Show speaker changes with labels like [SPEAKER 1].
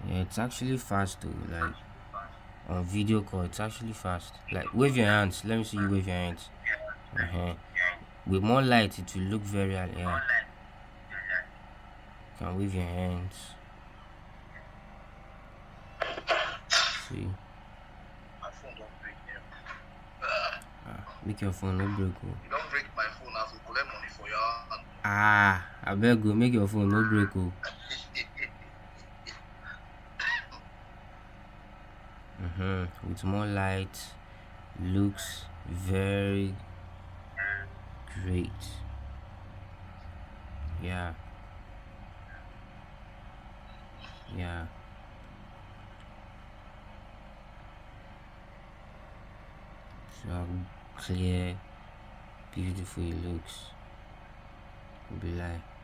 [SPEAKER 1] Yeah, it's actually fast though. Like on video call, it's actually fast. Like wave your hands. Let me see you wave your hands. Uh-huh. With more light, it will look very yeah. You can wave your hands. See.
[SPEAKER 2] My phone don't break here.
[SPEAKER 1] Make your phone no break. Oh.
[SPEAKER 2] You don't break my phone as we collect money for your hand.
[SPEAKER 1] I beg go make your phone no break. Oh. With more light, looks very great. Yeah, yeah. So how clear, beautiful it looks. Be like.